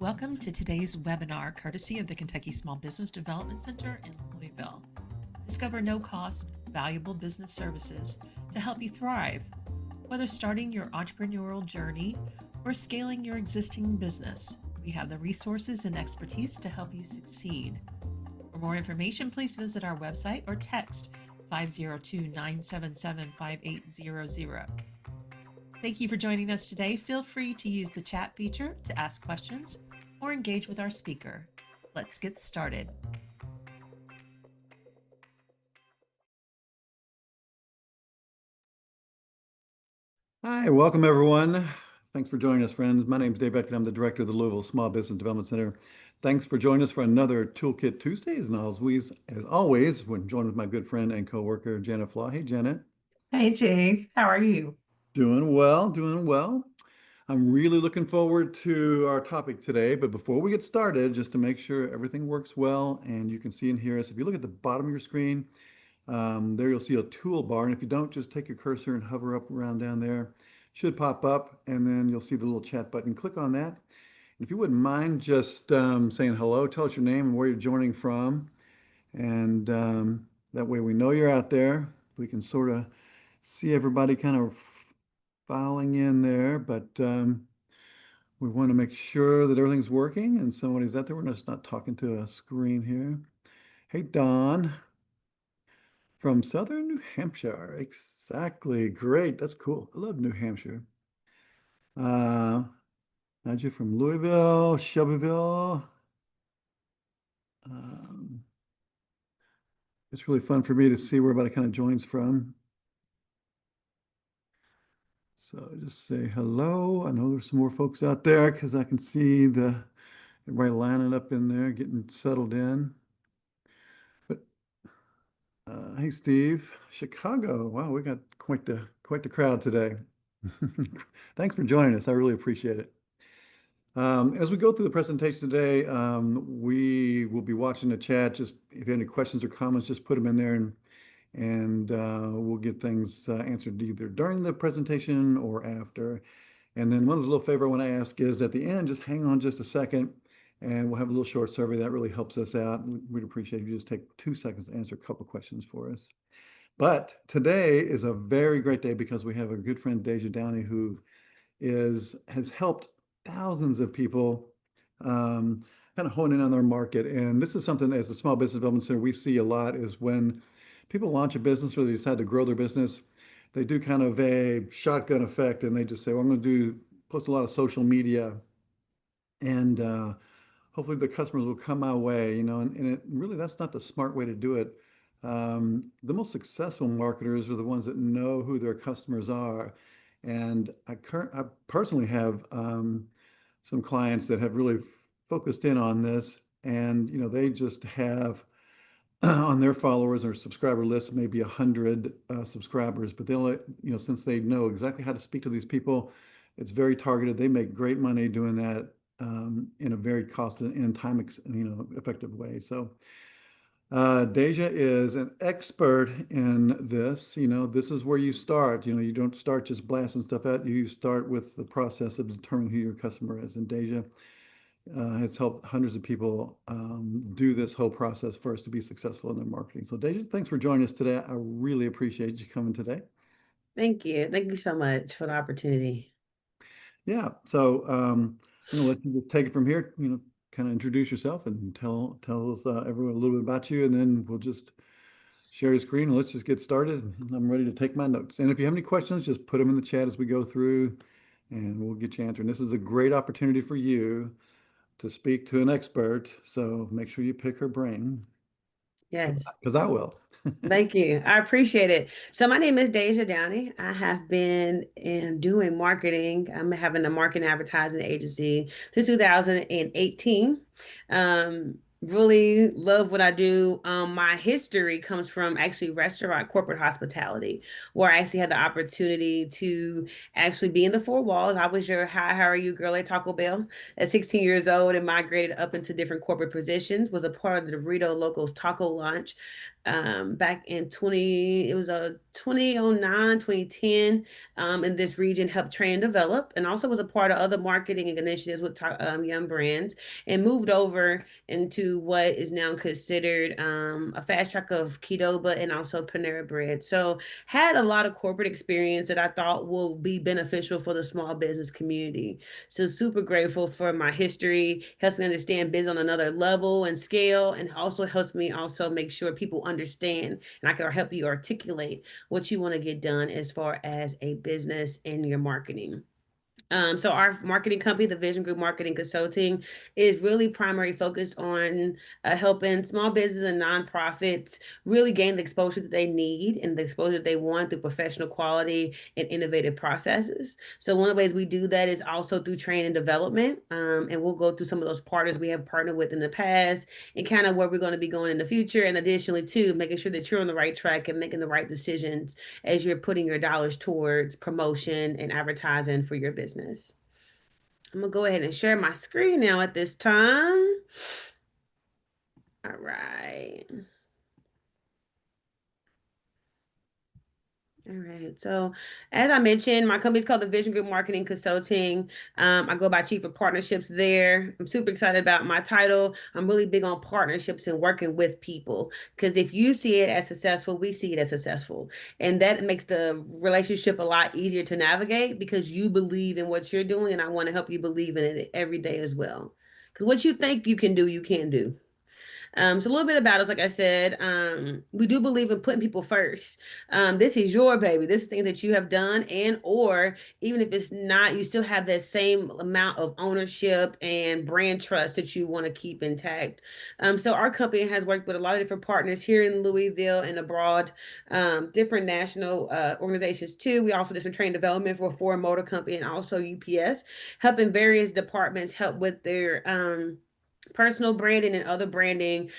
Welcome to today's webinar, courtesy of the Kentucky Small Business Development Center in Louisville. Discover no-cost, valuable business services to help you thrive, whether starting your entrepreneurial journey or scaling your existing business. We have the resources and expertise to help you succeed. For more information, please visit our website or text 502-977-5800. Thank you for joining us today. Feel free to use the chat feature to ask questions or engage with our speaker. Let's get started. Hi, welcome everyone. Thanks for joining us, friends. My name is Dave Beckett. I'm the director of the Louisville Small Business Development Center. Thanks for joining us for another Toolkit Tuesdays. And as always, we're joined with my good friend and coworker, Janet Flaw. Hey, Janet. Hey, Dave. How are you? Doing well, doing well. I'm really looking forward to our topic today. But before we get started, just to make sure everything works well and you can see and hear us, if you look at the bottom of your screen, there you'll see a toolbar, and if you don't, just take your cursor and hover up around down there. Should pop up, and then you'll see the little chat button. Click on that. And if you wouldn't mind just saying hello, tell us your name and where you're joining from, and that way we know you're out there. We can sort of see everybody kind of filing in there, but we want to make sure that everything's working and somebody's out there. We're just not talking to a screen here. Hey, Don. From Southern New Hampshire. Exactly. Great. That's cool. I love New Hampshire. Uh, Nadja from Louisville, Shelbyville. Um, it's really fun for me to see where everybody kind of joins from. So just say hello. I know there's some more folks out there because I can see everybody lining up in there, getting settled in. But hey, Steve, Chicago. Wow, we got quite the crowd today. Thanks for joining us. I really appreciate it. As we go through the presentation today, we will be watching the chat. Just if you have any questions or comments, just put them in there and we'll get things answered either during the presentation or after. And then one little favor I want to ask is at the end, just hang on just a second and we'll have a little short survey that really helps us out. We'd appreciate if you just take 2 seconds to answer a couple questions for us. But today is a very great day because we have a good friend, Deja Downey, who has helped thousands of people kind of hone in on their market. And this is something as a small business development center we see a lot is when people launch a business or they decide to grow their business, they do kind of a shotgun effect and they just say, well, I'm going to post a lot of social media and hopefully the customers will come my way, and it really, that's not the smart way to do it. The most successful marketers are the ones that know who their customers are. And I personally have some clients that have really focused in on this, and they just have on their followers or subscriber list maybe 100 subscribers, but they'll since they know exactly how to speak to these people, it's very targeted. They make great money doing that in a very cost and time effective way. So Deja is an expert in this. This is where you start. You don't start just blasting stuff out. You start with the process of determining who your customer is. And Deja has helped hundreds of people do this whole process first to be successful in their marketing. So Deja, thanks for joining us today. I really appreciate you coming today. Thank you. Thank you so much for the opportunity. Yeah. So I'm going to let you just take it from here. Kind of introduce yourself and tell us everyone a little bit about you, and then we'll just share your screen and let's just get started. I'm ready to take my notes. And if you have any questions, just put them in the chat as we go through and we'll get you answered. And this is a great opportunity for you to speak to an expert. So make sure you pick her brain. Yes. Because I will. Thank you. I appreciate it. So my name is Deja Downey. I have been doing marketing. I'm having a marketing advertising agency since 2018. Really love what I do. My history comes from actually restaurant corporate hospitality, where I actually had the opportunity to actually be in the four walls. I was your hi, how are you girl at Taco Bell at 16 years old and migrated up into different corporate positions, was a part of the Dorito Locos taco launch back in 20, it was a 2009, 2010, in this region, helped train and develop, and also was a part of other marketing initiatives with young brands, and moved over into what is now considered a fast track of Qdoba and also Panera Bread. So had a lot of corporate experience that I thought will be beneficial for the small business community. So super grateful for my history, helps me understand business on another level and scale, and also helps me also make sure people understand and I can help you articulate what you want to get done as far as a business and your marketing. So our marketing company, the Vision Group Marketing Consulting, is really primary focused on helping small business and nonprofits really gain the exposure that they need and the exposure that they want through professional quality and innovative processes. So one of the ways we do that is also through training and development. And we'll go through some of those partners we have partnered with in the past and kind of where we're going to be going in the future. And additionally, too, making sure that you're on the right track and making the right decisions as you're putting your dollars towards promotion and advertising for your business. I'm gonna go ahead and share my screen now at this time. All right. All right. So, as I mentioned, my company is called the Vision Group Marketing Consulting. I go by Chief of Partnerships there. I'm super excited about my title. I'm really big on partnerships and working with people because if you see it as successful, we see it as successful. And that makes the relationship a lot easier to navigate because you believe in what you're doing, and I want to help you believe in it every day as well. Because what you think you can do, you can do. So a little bit about us, like I said, we do believe in putting people first. This is your baby. This is things that you have done, and or even if it's not, you still have that same amount of ownership and brand trust that you want to keep intact. So our company has worked with a lot of different partners here in Louisville and abroad, different national organizations too. We also did some training development for Ford Motor Company and also UPS, helping various departments help with their personal branding and other branding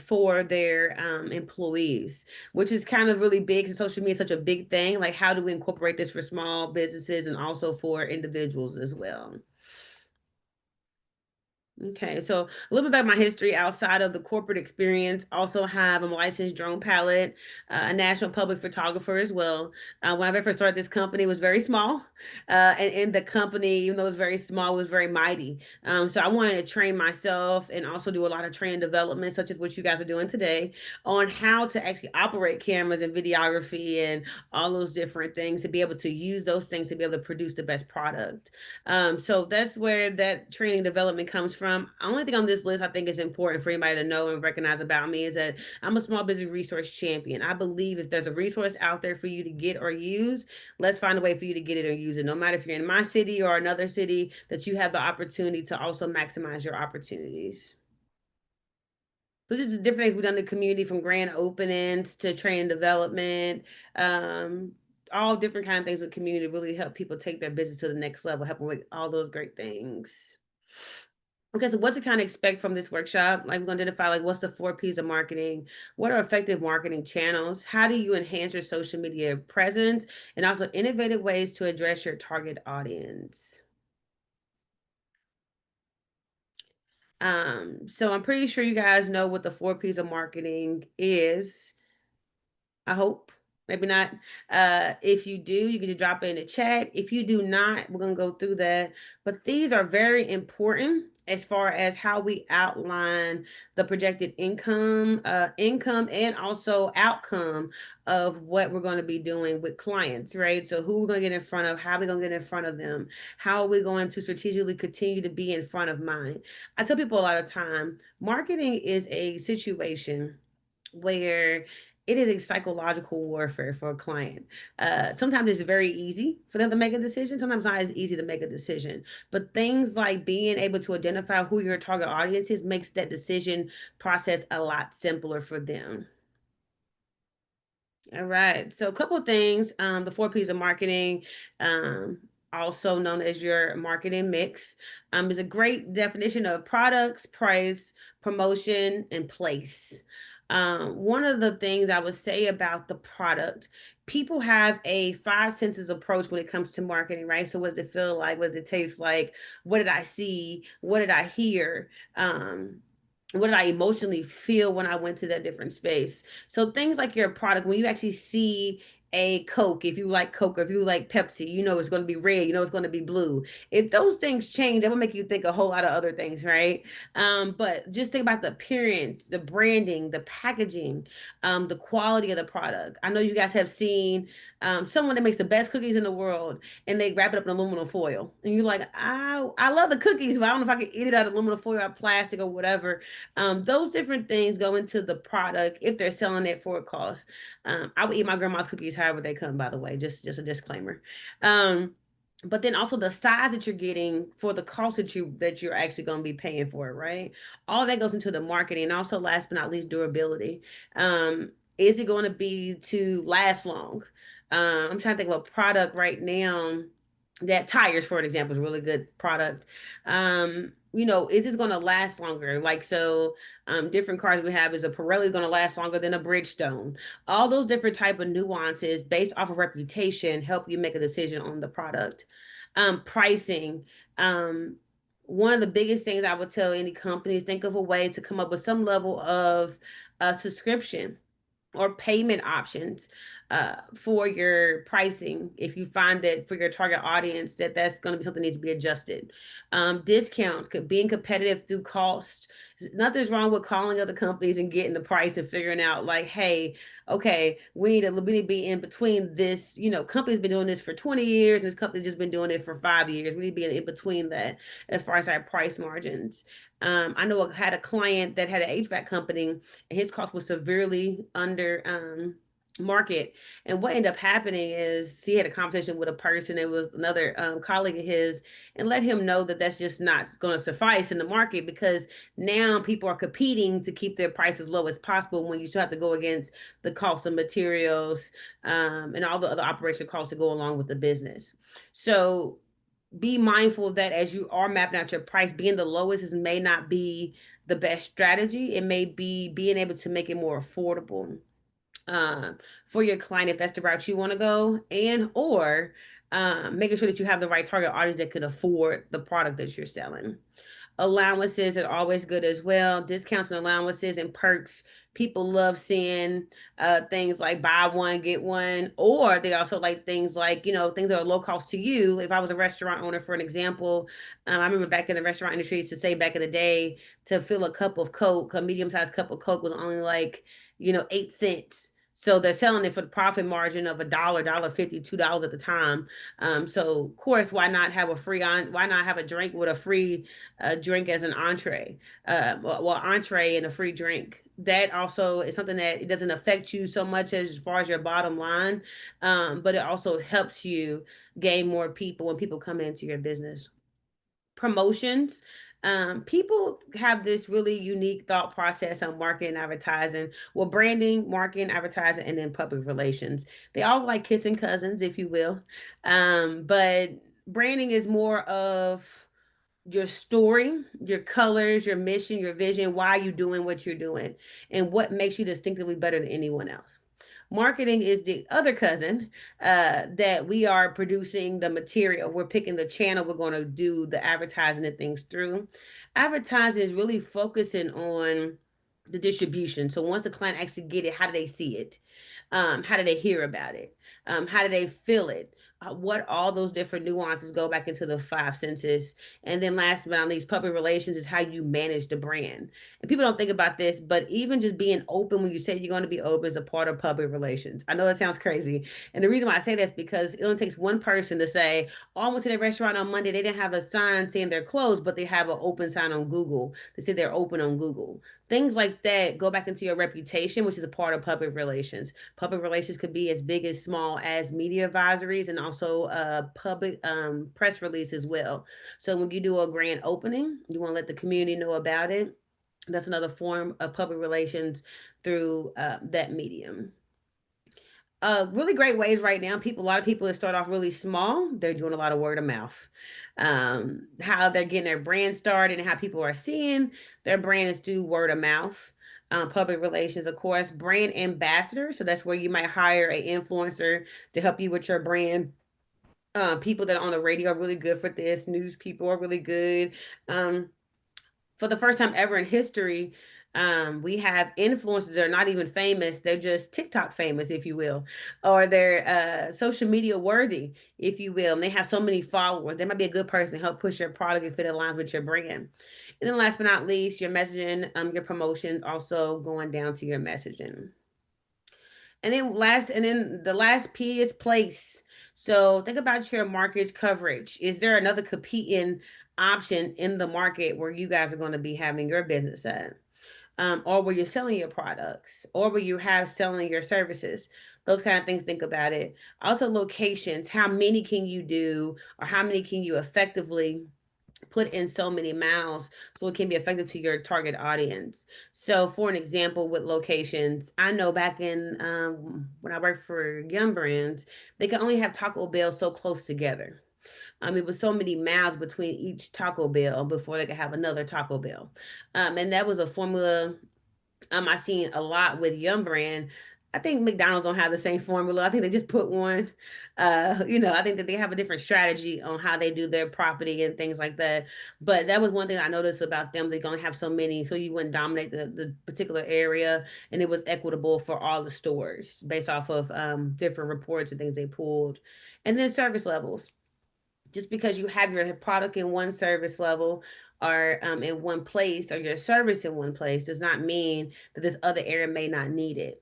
for their employees, which is kind of really big because social media is such a big thing. Like, how do we incorporate this for small businesses and also for individuals as well? Okay, so a little bit about my history outside of the corporate experience. Also have a licensed drone pilot, a national public photographer as well. When I very first started this company, it was very small, and the company, even though it was very small, was very mighty. So I wanted to train myself and also do a lot of training development, such as what you guys are doing today, on how to actually operate cameras and videography and all those different things to be able to use those things to be able to produce the best product. So that's where that training development comes from. Only thing on this list I think is important for anybody to know and recognize about me is that I'm a small business resource champion. I believe if there's a resource out there for you to get or use, let's find a way for you to get it or use it. No matter if you're in my city or another city, that you have the opportunity to also maximize your opportunities. So just different things we've done in the community, from grand openings to training development, um, all different kind of things in the community really help people take their business to the next level, help them with all those great things. Okay, so what to kind of expect from this workshop? Like, we're going to identify like what's the 4 P's of marketing, what are effective marketing channels, how do you enhance your social media presence, and also innovative ways to address your target audience. So I'm pretty sure you guys know what the 4 P's of marketing is. I hope. Maybe not. If you do, you can just drop it in the chat. If you do not, we're gonna go through that. But these are very important as far as how we outline the projected income and also outcome of what we're going to be doing with clients, right? So who we're going to get in front of, how we're going to get in front of them, how are we going to strategically continue to be in front of mine. I tell people a lot of time, marketing is a situation where it is a psychological warfare for a client. Sometimes it's very easy for them to make a decision. Sometimes not as easy to make a decision. But things like being able to identify who your target audience is makes that decision process a lot simpler for them. All right. So a couple of things. The 4 P's of marketing, um, also known as your marketing mix, is a great definition of products, price, promotion, and place. One of the things I would say about the product, people have a five senses approach when it comes to marketing, right? So what does it feel like? What does it taste like? What did I see? What did I hear? what did I emotionally feel when I went to that different space? So things like your product, when you actually see a Coke, if you like Coke or if you like Pepsi, you know it's going to be red, you know it's going to be blue. If those things change, that will make you think a whole lot of other things, right? But just think about the appearance, the branding, the packaging, the quality of the product. I know you guys have seen someone that makes the best cookies in the world, and they wrap it up in aluminum foil, and you're like, I love the cookies, but I don't know if I can eat it out of aluminum foil or plastic or whatever. Those different things go into the product if they're selling it for a cost. I would eat my grandma's cookies however they come, by the way, just a disclaimer. Um, but then also the size that you're getting for the cost that you're actually going to be paying for it, right? All that goes into the marketing. And also, last but not least, durability. Is it going to be to last long? I'm trying to think of a product right now. That tires, for an example, is a really good product. Is this going to last longer? Like, so different cars we have, is a Pirelli going to last longer than a Bridgestone? All those different type of nuances based off of reputation help you make a decision on the product. Pricing. Um, One of the biggest things I would tell any companies, think of a way to come up with some level of a subscription or payment options for your pricing if you find that for your target audience that's going to be something that needs to be adjusted. Discounts, being competitive through cost. Nothing's wrong with calling other companies and getting the price and figuring out like, hey, okay, we need to be in between this. Company's been doing this for 20 years and this company's just been doing it for 5 years. We need to be in between that as far as our price margins. I know I had a client that had an HVAC company, and his cost was severely under market. And what ended up happening is he had a conversation with a person, it was another colleague of his, and let him know that that's just not going to suffice in the market, because now people are competing to keep their price as low as possible when you still have to go against the cost of materials and all the other operational costs that go along with the business. So be mindful of that as you are mapping out your price. Being the lowest may not be the best strategy. It may be being able to make it more affordable uh, for your client if that's the route you want to go, and or making sure that you have the right target audience that can afford the product that you're selling. Allowances are always good as well. Discounts and allowances and perks. People love seeing things like buy one, get one, or they also like things like, things that are low cost to you. If I was a restaurant owner, for an example, I remember back in the restaurant industry, used to say back in the day to fill a cup of Coke, a medium sized cup of Coke was only like, 8 cents. So they're selling it for the profit margin of $1, 50, $2 at the time. So of course, why not have a drink with a free drink as an entree, entree and a free drink. That also is something that it doesn't affect you so much as far as your bottom line, but it also helps you gain more people when people come into your business. Promotions. People have this really unique thought process on marketing, advertising. Well, branding, marketing, advertising, and then public relations. They all like kissing cousins, if you will. But branding is more of your story, your colors, your mission, your vision, why you doing what you're doing, and what makes you distinctively better than anyone else. Marketing is the other cousin that we are producing the material. We're picking the channel we're going to do the advertising and things through. Advertising is really focusing on the distribution. So once the client actually get it, how do they see it? How do they hear about it? How do they feel it? What all those different nuances go back into the five senses. And then last but not least, public relations is how you manage the brand. And people don't think about this, but even just being open when you say you're going to be open is a part of public relations. I know that sounds crazy. And the reason why I say that is because it only takes one person to say, oh, I went to the restaurant on Monday. They didn't have a sign saying they're closed, but they have an open sign on Google. They say they're open on Google. Things like that go back into your reputation, which is a part of public relations. Public relations could be as big as small as media advisories and also public press release as well. So when you do a grand opening, you want to let the community know about it. That's another form of public relations through that medium. Really great ways right now. A lot of people that start off really small, they're doing a lot of word of mouth. How they're getting their brand started and how people are seeing their brand is through word of mouth. Public relations, of course, brand ambassador. So that's where you might hire an influencer to help you with your brand. People that are on the radio are really good for this. News people are really good. Um, for the first time ever in history, we have influencers that are not even famous. They're just TikTok famous, if you will, or they're social media worthy, if you will. And they have so many followers. They might be a good person to help push your product if it aligns with your brand. And then last but not least, your messaging, your promotions also going down to your messaging. And then the last P is place. So think about your market coverage. Is there another competing option in the market where you guys are going to be having your business at? Or where you're selling your products, or where you have selling your services. Those kind of things, think about it. Also, locations. How many can you do, or how many can you effectively put in so many miles so it can be effective to your target audience. So, for an example, with locations, I know back in when I worked for Yum Brands, they could only have Taco Bell so close together. It was so many miles between each Taco Bell before they could have another Taco Bell. And that was a formula I seen a lot with Yum Brand. I think McDonald's don't have the same formula. I think they just put one. I think that they have a different strategy on how they do their property and things like that. But that was one thing I noticed about them. They're gonna have so many, so you wouldn't dominate the particular area, and it was equitable for all the stores based off of different reports and things they pulled. And then service levels, just because you have your product in one service level or in one place, or your service in one place, does not mean that this other area may not need it.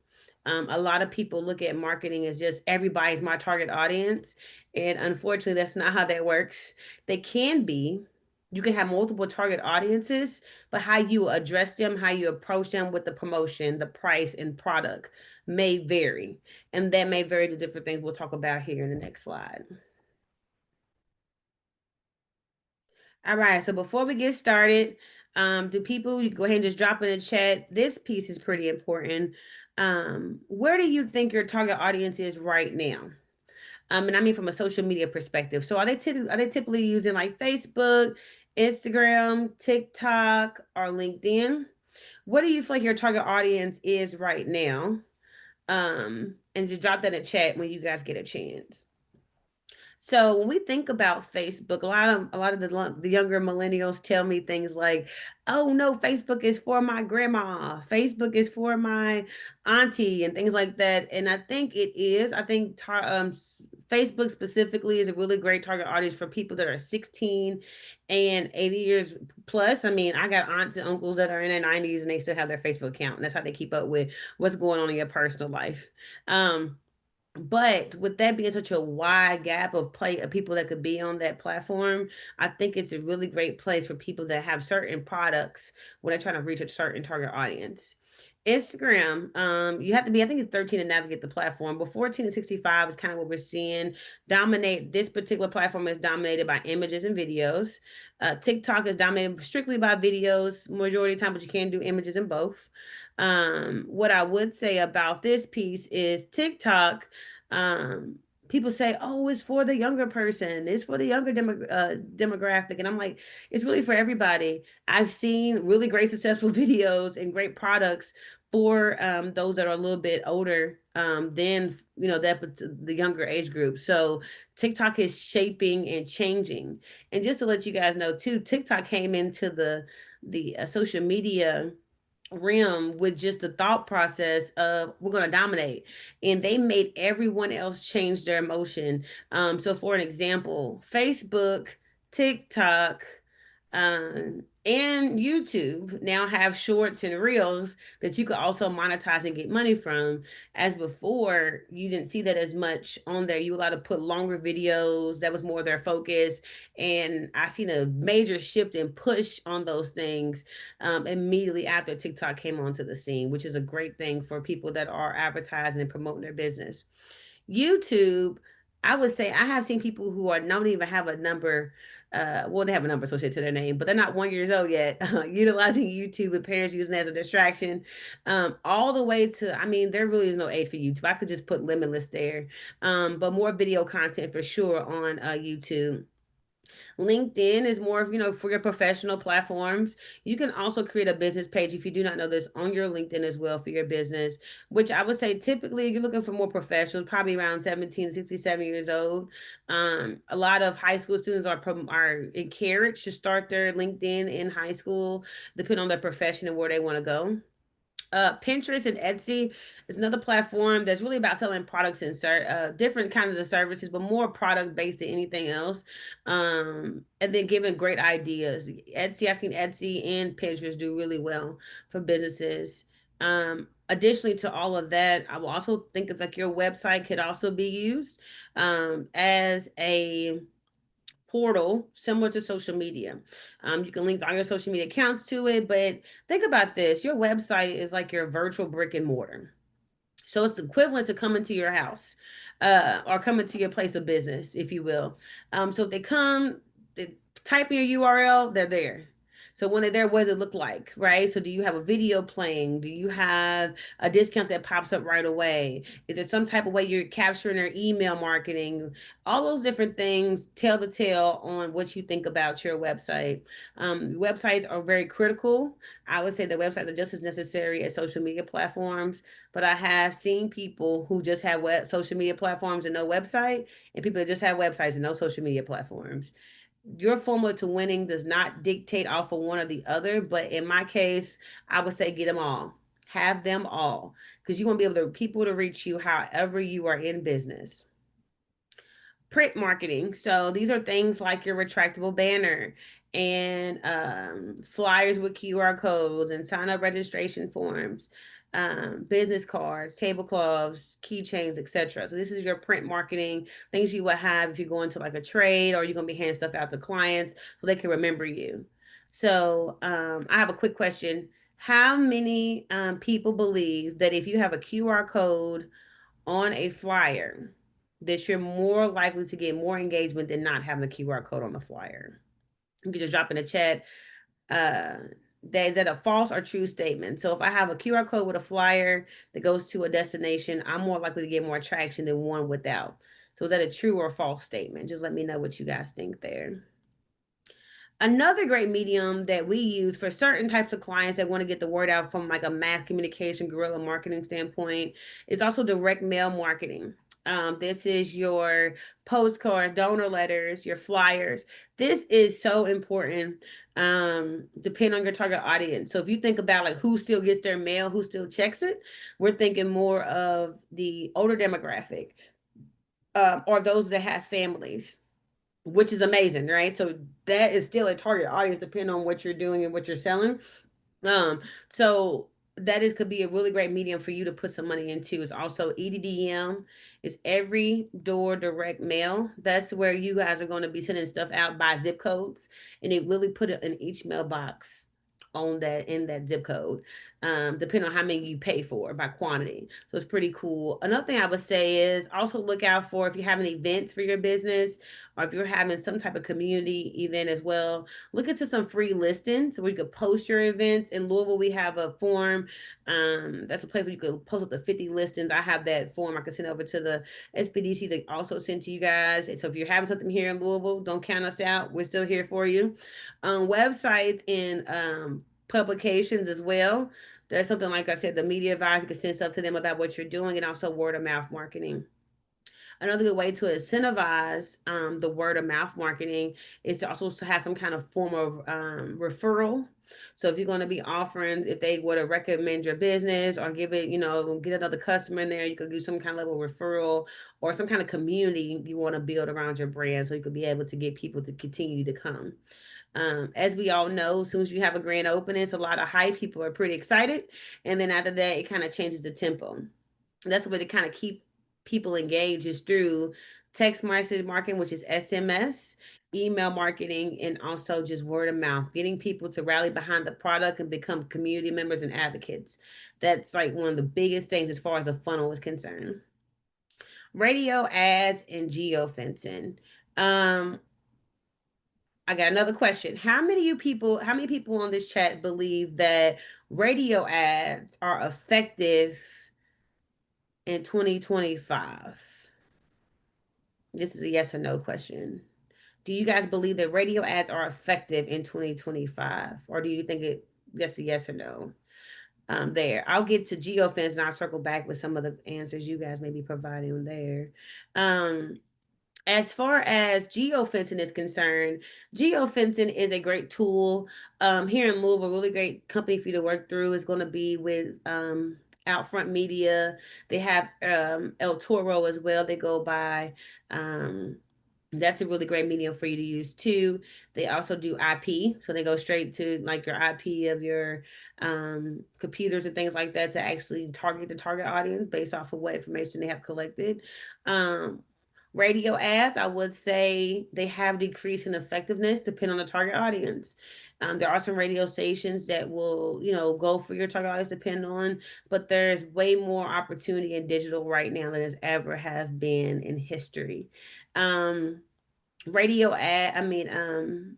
A lot of people look at marketing as just everybody's my target audience. And unfortunately, that's not how that works. They can be. You can have multiple target audiences, but how you address them, how you approach them with the promotion, the price, and product may vary. And that may vary to different things we'll talk about here in the next slide. All right. So before we get started, do people, you go ahead and just drop in the chat. This piece is pretty important. Where do you think your target audience is right now? And I mean from a social media perspective. So are they typically using like Facebook, Instagram, TikTok, or LinkedIn? What do you feel like your target audience is right now? And just drop that in chat when you guys get a chance. So when we think about Facebook, a lot of the younger millennials tell me things like, "Oh no, Facebook is for my grandma. Facebook is for my auntie," and things like that. And I think it is. I think Facebook specifically is a really great target audience for people that are 16 and 80 years plus. I mean, I got aunts and uncles that are in their 90s and they still have their Facebook account, and that's how they keep up with what's going on in your personal life. But with that being such a wide gap of play of people that could be on that platform, I think it's a really great place for people that have certain products when they're trying to reach a certain target audience. Instagram, you have to be, I think it's 13 to navigate the platform, but 14 to 65 is kind of what we're seeing. Dominate this particular platform is dominated by images and videos. TikTok is dominated strictly by videos majority of the time, but you can do images in both. What I would say about this piece is TikTok. Um, People say, "Oh, it's for the younger person. It's for the younger demographic," and I'm like, it's really for everybody. I've seen really great successful videos and great products for those that are a little bit older than the younger age group. So TikTok is shaping and changing. And just to let you guys know too, TikTok came into the social media realm with just the thought process of we're going to dominate, and they made everyone else change their emotion. So for an example, Facebook, TikTok, and YouTube now have shorts and reels that you could also monetize and get money from. As before, you didn't see that as much on there. You were allowed to put longer videos. That was more their focus. And I seen a major shift and push on those things immediately after TikTok came onto the scene, which is a great thing for people that are advertising and promoting their business. YouTube, I would say I have seen people who are don't even have a number. Well, they have a number associated to their name, but they're not 1 years old yet. Utilizing YouTube with parents using it as a distraction, all the way to. I mean, there really is no age for YouTube. I could just put limitless there, but more video content for sure on YouTube. LinkedIn is more of, for your professional platforms. You can also create a business page, if you do not know this, on your LinkedIn as well for your business, which I would say typically you're looking for more professionals, probably around 17, 67 years old. A lot of high school students are encouraged to start their LinkedIn in high school, depending on their profession and where they want to go. Pinterest and Etsy is another platform that's really about selling products and different kinds of services, but more product based than anything else. And then giving great ideas. I've seen Etsy and Pinterest do really well for businesses. Additionally to all of that, I will also think of like your website could also be used as a portal similar to social media. You can link all your social media accounts to it, but think about this: your website is like your virtual brick and mortar. So it's equivalent to coming to your house, or coming to your place of business, if you will. So if they come, they type in your URL, they're there. So when they're there, what does it look like, right? So do you have a video playing? Do you have a discount that pops up right away? Is there some type of way you're capturing their email marketing? All those different things tell the tale on what you think about your website. Websites are very critical. I would say the websites are just as necessary as social media platforms, but I have seen people who just have social media platforms and no website, and people that just have websites and no social media platforms. Your formula to winning does not dictate off of one or the other, but in my case, I would say get them all. Have them all, because you want to be able to people to reach you however you are in business. Print marketing. So these are things like your retractable banner and flyers with QR codes and sign up registration forms, business cards, tablecloths, keychains, etc. So this is your print marketing, things you would have if you go into like a trade or you're gonna be handing stuff out to clients so they can remember you. So I have a quick question. How many people believe that if you have a QR code on a flyer, that you're more likely to get more engagement than not having the QR code on the flyer? You can just drop in the chat. Is that a false or true statement? So if I have a QR code with a flyer that goes to a destination, I'm more likely to get more traction than one without. So is that a true or false statement? Just let me know what you guys think there. Another great medium that we use for certain types of clients that want to get the word out from like a mass communication guerrilla marketing standpoint is also direct mail marketing. This is your postcards, donor letters, your flyers. This is so important, depending on your target audience. So if you think about like who still gets their mail, who still checks it, we're thinking more of the older demographic, or those that have families, which is amazing, right? So that is still a target audience depending on what you're doing and what you're selling. So that is could be a really great medium for you to put some money into. Is also EDDM, is every door direct mail. That's where you guys are going to be sending stuff out by zip codes, and they really put it in each mailbox on that in that zip code, depending on how many you pay for by quantity. So it's pretty cool. Another thing I would say is also look out for if you're having events for your business or if you're having some type of community event as well. Look into some free listings where you could post your events. In Louisville, we have a form. That's a place where you could post up to 50 listings. I have that form. I can send over to the SBDC to also send to you guys. And so if you're having something here in Louisville, don't count us out. We're still here for you. Websites and publications as well. There's something like I said, the media advisor can send stuff to them about what you're doing, and also word of mouth marketing. Another good way to incentivize the word of mouth marketing is to also have some kind of form of referral. So if you're going to be offering, if they were to recommend your business or give it, get another customer in there, you could do some kind of level of referral or some kind of community you want to build around your brand so you could be able to get people to continue to come. As we all know, as soon as you have a grand opening, it's a lot of hype. People are pretty excited. And then after that, it kind of changes the tempo. That's the way to kind of keep people engaged is through text message marketing, which is SMS, email marketing, and also just word of mouth, getting people to rally behind the product and become community members and advocates. That's like one of the biggest things as far as the funnel is concerned. Radio ads and geofencing. Um, I got another question. How many people on this chat believe that radio ads are effective in 2025? This is a yes or no question. Do you guys believe that radio ads are effective in 2025? Or do you think it just a yes or no? There. I'll get to geofence and I'll circle back with some of the answers you guys may be providing there. Um, as far as geofencing is concerned, geofencing is a great tool. Here in Louisville, a really great company for you to work through is going to be with Outfront Media. They have El Toro as well. They go by. That's a really great medium for you to use too. They also do IP, so they go straight to like your IP of your computers and things like that to actually target the target audience based off of what information they have collected. Um, Radio ads, I would say they have decreased in effectiveness depending on the target audience. There are some radio stations that will, go for your target audience depend on, but there's way more opportunity in digital right now than there's ever have been in history. Um,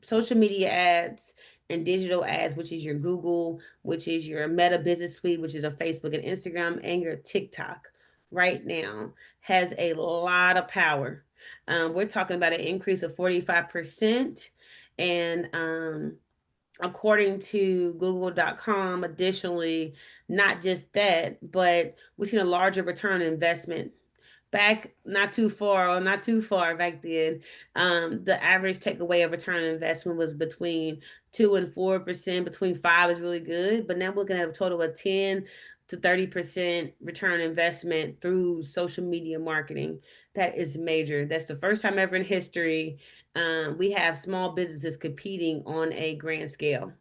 Social media ads and digital ads, which is your Google, which is your Meta Business Suite, which is a Facebook and Instagram, and your TikTok right now has a lot of power. We're talking about an increase of 45%. And according to google.com, additionally, not just that, but we've seen a larger return on investment back not too far back then. The average takeaway of return on investment was between 2 and 4%. Between five is really good, but now we're looking at a total of 10 to 30% return on investment through social media marketing. That is major. That's the first time ever in history we have small businesses competing on a grand scale.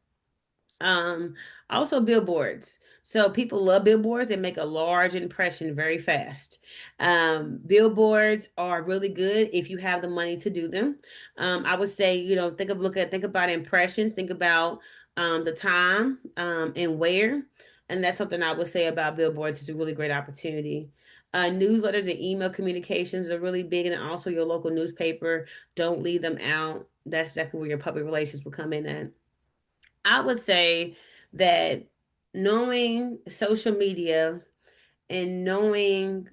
Um, Also billboards. So people love billboards and make a large impression very fast. Billboards are really good if you have the money to do them. I would say, think about impressions, think about the time and where. And that's something I would say about billboards. It's a really great opportunity. Newsletters and email communications are really big, and also your local newspaper. Don't leave them out. That's exactly where your public relations will come in at. I would say that knowing social media and knowing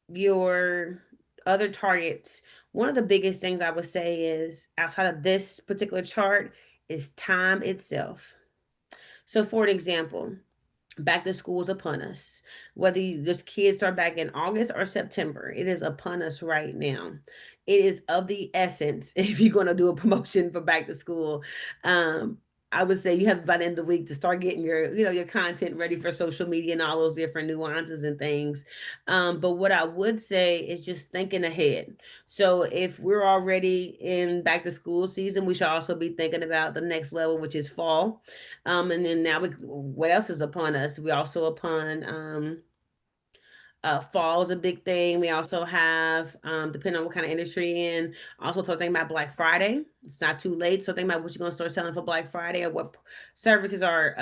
your other targets, one of the biggest things I would say is outside of this particular chart is time itself. So, for an example, back to school is upon us. Whether this kids start back in August or September, it is upon us right now. It is of the essence if you're going to do a promotion for back to school. Um, I would say you have by the end of the week to start getting your content ready for social media and all those different nuances and things. But what I would say is just thinking ahead. So if we're already in back to school season, we should also be thinking about the next level, which is fall. And then now what else is upon us? We also upon fall is a big thing. We also have, depending on what kind of industry you're in, also start thinking about Black Friday. It's not too late. So think about what you're going to start selling for Black Friday, or what services or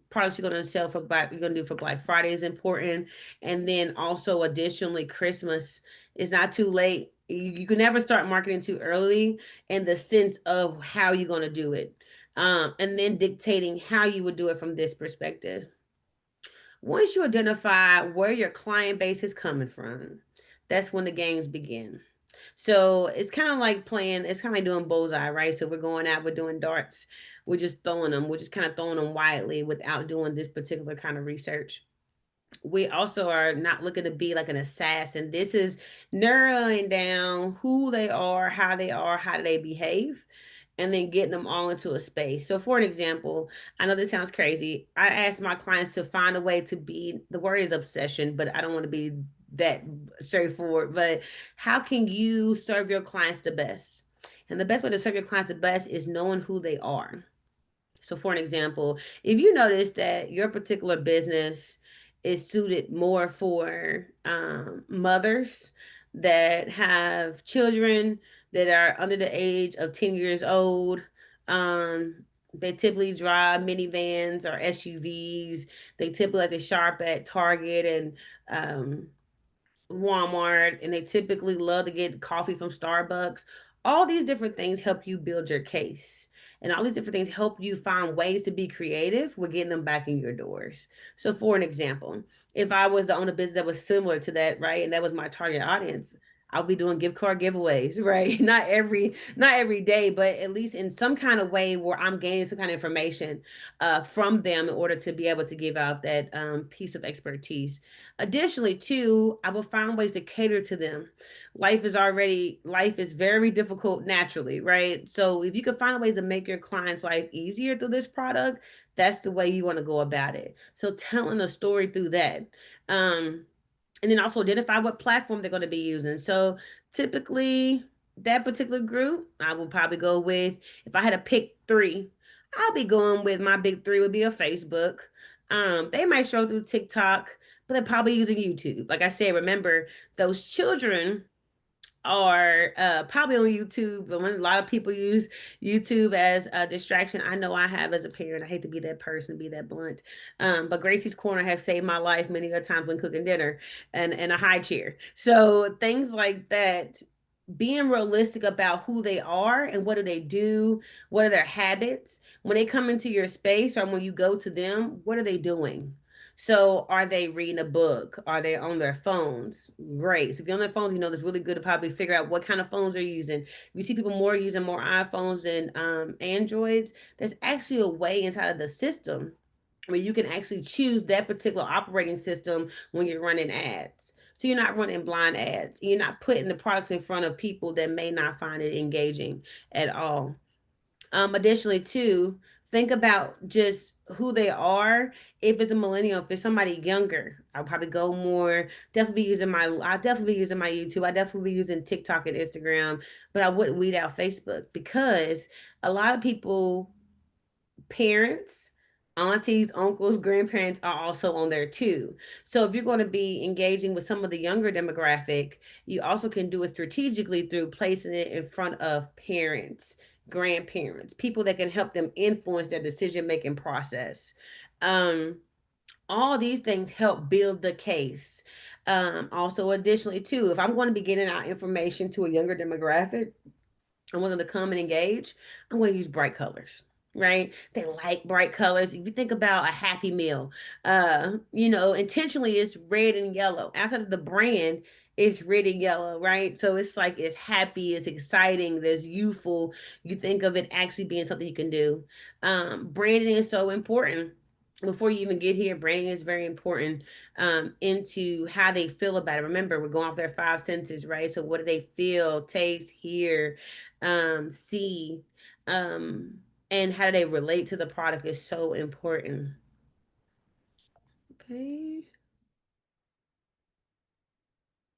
products you're going to sell you're going to do for Black Friday is important. And then also additionally, Christmas is not too late. You can never start marketing too early in the sense of how you're going to do it. And then dictating how you would do it from this perspective. Once you identify where your client base is coming from, that's when the games begin. So it's kind of like playing, it's kind of like doing bullseye, right? So we're going out, we're doing darts, we're just throwing them, we're just kind of throwing them widely without doing this particular kind of research. We also are not looking to be like an assassin. This is narrowing down who they are, how do they behave, and then getting them all into a space. So, for an example, I know this sounds crazy. I ask my clients to find a way to be, the word is obsession, but I don't want to be that straightforward. But how can you serve your clients the best? And the best way to serve your clients the best is knowing who they are. So, for an example, if you notice that your particular business is suited more for mothers that have children that are under the age of 10 years old, um, they typically drive minivans or SUVs. They typically like to shop at Target and Walmart, and they typically love to get coffee from Starbucks. All these different things help you build your case. And all these different things help you find ways to be creative with getting them back in your doors. So, for an example, if I was to own a business that was similar to that, right, and that was my target audience, I'll be doing gift card giveaways, right? Not every day, but at least in some kind of way where I'm gaining some kind of information from them in order to be able to give out that piece of expertise. Additionally, too, I will find ways to cater to them. Life is very difficult naturally, right? So if you can find ways to make your client's life easier through this product, that's the way you want to go about it. So telling a story through that. Um, and then also identify what platform they're going to be using. So typically, that particular group, I will probably go with, if I had to pick three, I'll be going with my big three would be a Facebook. They might show through TikTok, but they're probably using YouTube. Like I said, remember those children are probably on YouTube, but when a lot of people use YouTube as a distraction, I know I have as a parent. I hate to be that person, be that blunt. But Gracie's Corner has saved my life many a times when cooking dinner and a high chair. So things like that, being realistic about who they are and what do they do, what are their habits. When they come into your space or when you go to them, what are they doing? So are they reading a book? Are they on their phones? Great. So if you're on their phones, it's really good to probably figure out what kind of phones they're using. If you see people using more iPhones than Androids, there's actually a way inside of the system where you can actually choose that particular operating system when you're running ads. So you're not running blind ads. You're not putting the products in front of people that may not find it engaging at all. Additionally, too, think about just who they are. If it's a millennial, if it's somebody younger, I'll probably go more. I definitely be using my YouTube. I definitely be using TikTok and Instagram, but I wouldn't weed out Facebook because a lot of people, parents, aunties, uncles, grandparents are also on there too. So if you're going to be engaging with some of the younger demographic, you also can do it strategically through placing it in front of parents, grandparents, people that can help them influence their decision making process. Um, all these things help build the case. Also, additionally, too, if I'm going to be getting out information to a younger demographic, I want them to come and engage, I'm going to use bright colors. Right? They like bright colors. If you think about a Happy Meal, intentionally it's red and yellow. Outside of the brand, it's red and yellow, right? So it's like it's happy, it's exciting, there's youthful. You think of it actually being something you can do. Branding is so important. Before you even get here, branding is very important into how they feel about it. Remember, we're going off their five senses, right? So what do they feel, taste, hear, see, um, and how they relate to the product is so important. Okay.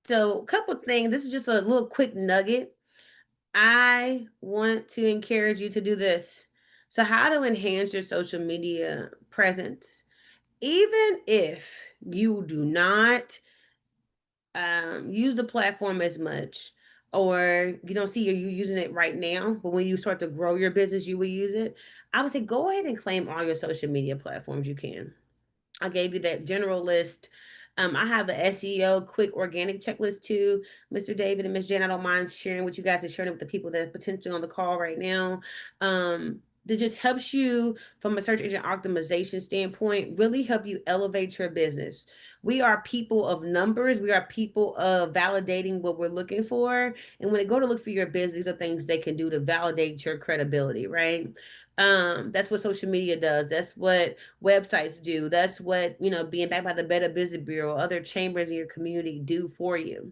So, a couple things. This is just a little quick nugget. I want to encourage you to do this. So, how to enhance your social media presence, even if you do not use the platform as much, or you don't see you using it right now, but when you start to grow your business, you will use it. I would say go ahead and claim all your social media platforms you can. I gave you that general list. I have an SEO quick organic checklist too, Mr. David and Miss Jen. I don't mind sharing with you guys and sharing it with the people that are potentially on the call right now. That just helps you from a search engine optimization standpoint, really help you elevate your business. We are people of numbers. We are people of validating what we're looking for. And when they go to look for your business, these are things they can do to validate your credibility, right? That's what social media does. That's what websites do. That's what, being backed by the Better Business Bureau, other chambers in your community do for you.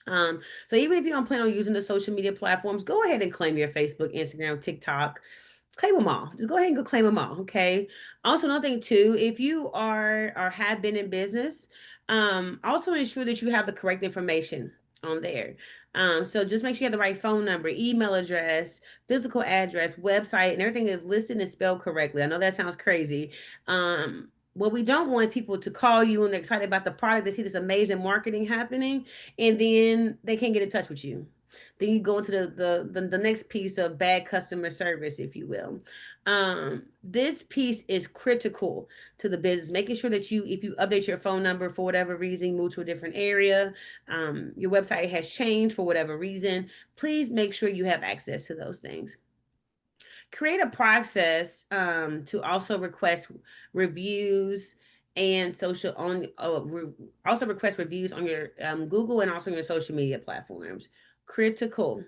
So even if you don't plan on using the social media platforms, go ahead and claim your Facebook, Instagram, TikTok. Claim them all. Just go ahead and go claim them all. Okay. Also, another thing too, if you are or have been in business, also ensure that you have the correct information on there. So just make sure you have the right phone number, email address, physical address, website, and everything is listed and spelled correctly. I know that sounds crazy. What we don't want is people to call you and they're excited about the product. They see this amazing marketing happening, and then they can't get in touch with you. Then you go into the next piece of bad customer service, if you will. This piece is critical to the business, making sure that if you update your phone number for whatever reason, move to a different area, your website has changed for whatever reason, please make sure you have access to those things. Create a process to also request reviews and social on also request reviews on your Google and also your social media platforms. Critical.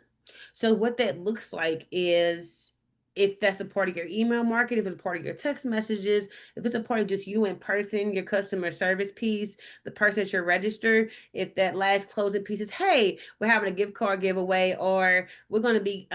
So what that looks like is, if that's a part of your email market, if it's a part of your text messages, if it's a part of just you in person, your customer service piece, the person at your register, if that last closing piece is, hey, we're having a gift card giveaway, or we're going to be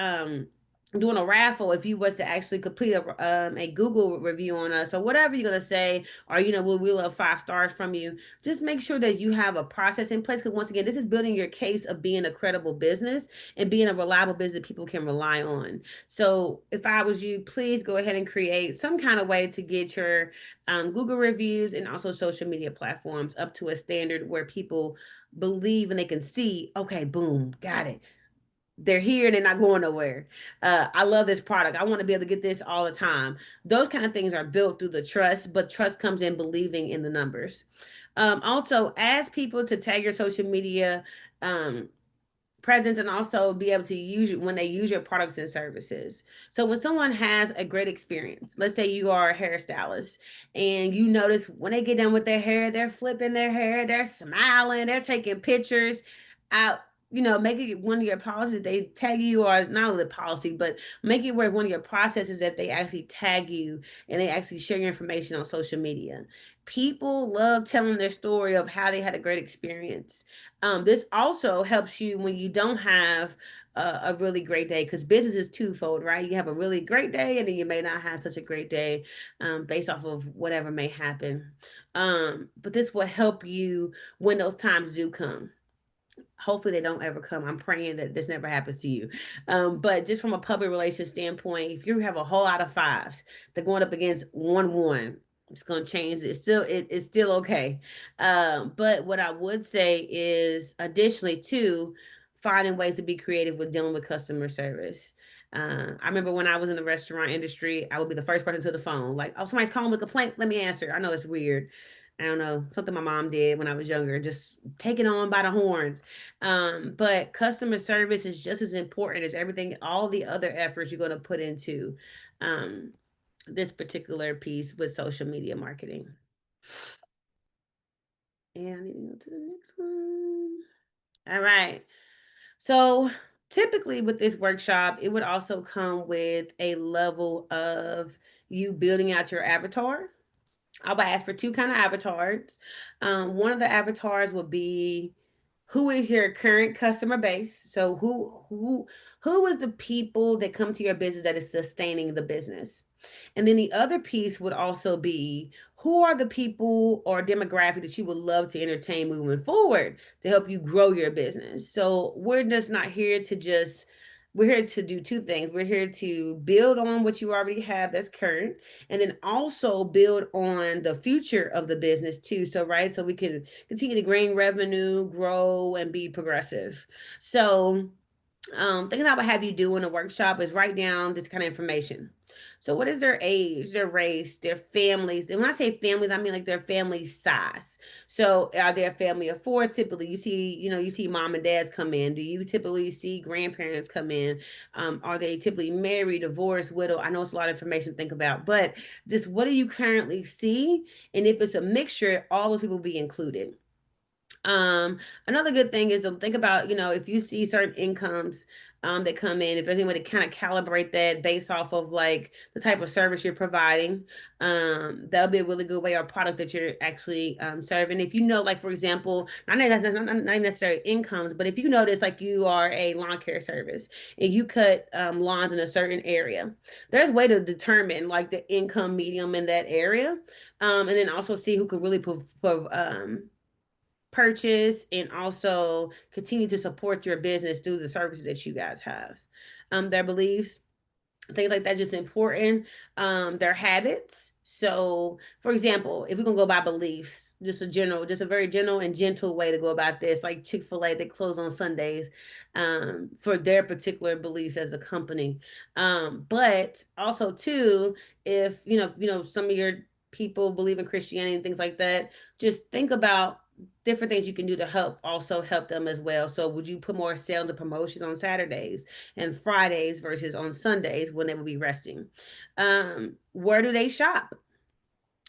doing a raffle if you was to actually complete a Google review on us, or whatever you're going to say, or we'll love 5 stars from you. Just make sure that you have a process in place, because once again, this is building your case of being a credible business and being a reliable business people can rely on. So if I was you, please go ahead and create some kind of way to get your Google reviews and also social media platforms up to a standard where people believe and they can see, okay, boom, got it, they're here and they're not going nowhere. I love this product. I want to be able to get this all the time. Those kind of things are built through the trust, but trust comes in believing in the numbers. Also, ask people to tag your social media um, presence, and also be able to use it when they use your products and services. So when someone has a great experience, let's say you are a hairstylist and you notice when they get done with their hair, they're flipping their hair, they're smiling, they're taking pictures out. Make it one of your policies. They tag you, or not only the policy, but make it where one of your processes that they actually tag you and they actually share your information on social media. People love telling their story of how they had a great experience. This also helps you when you don't have a really great day, because business is twofold, right? You have a really great day, and then you may not have such a great day based off of whatever may happen. But this will help you when those times do come. Hopefully they don't ever come. I'm praying that this never happens to you. But just from a public relations standpoint, if you have a whole lot of fives, they're going up against 1-1. It's going to change. It's still okay. But what I would say is, additionally, too, finding ways to be creative with dealing with customer service. I remember when I was in the restaurant industry, I would be the first person to the phone. Like, oh, somebody's calling with a complaint. Let me answer. I know it's weird. I don't know, something my mom did when I was younger, just taking on by the horns. But customer service is just as important as everything, all the other efforts you're going to put into um, this particular piece with social media marketing. And I need to go to the next one. All right. So typically with this workshop, it would also come with a level of you building out your avatar. I'll ask for two kind of avatars. One of the avatars will be, who is your current customer base? So who is the people that come to your business that is sustaining the business? And then the other piece would also be, who are the people or demographic that you would love to entertain moving forward to help you grow your business? So we're just not here to just we're here to do two things. We're here to build on what you already have that's current, and then also build on the future of the business too. So, right, so we can continue to gain revenue, grow, and be progressive. So, things I would have you do in a workshop is write down this kind of information. So what is their age, their race, their families? And when I say families, I mean like their family size. So are they a family of four? Typically, you see mom and dads come in. Do you typically see grandparents come in? Are they typically married, divorced, widow? I know it's a lot of information to think about, but just what do you currently see? And if it's a mixture, all those people will be included. Another good thing is to think about, if you see certain incomes that come in, if there's any way to kind of calibrate that based off of like the type of service you're providing, that'll be a really good way, or product that you're actually serving. If like, for example, not necessarily incomes, but if you notice like you are a lawn care service and you cut lawns in a certain area, there's a way to determine like the income medium in that area, and then also see who could really purchase and also continue to support your business through the services that you guys have. Their beliefs, things like that, just important. Their habits. So, for example, if we're gonna go by beliefs, just a very general and gentle way to go about this, like Chick-fil-A, they close on Sundays, for their particular beliefs as a company. But also too, if some of your people believe in Christianity and things like that, just think about different things you can do to help them as well. So would you put more sales and promotions on Saturdays and Fridays versus on Sundays when they will be resting? Where do they shop?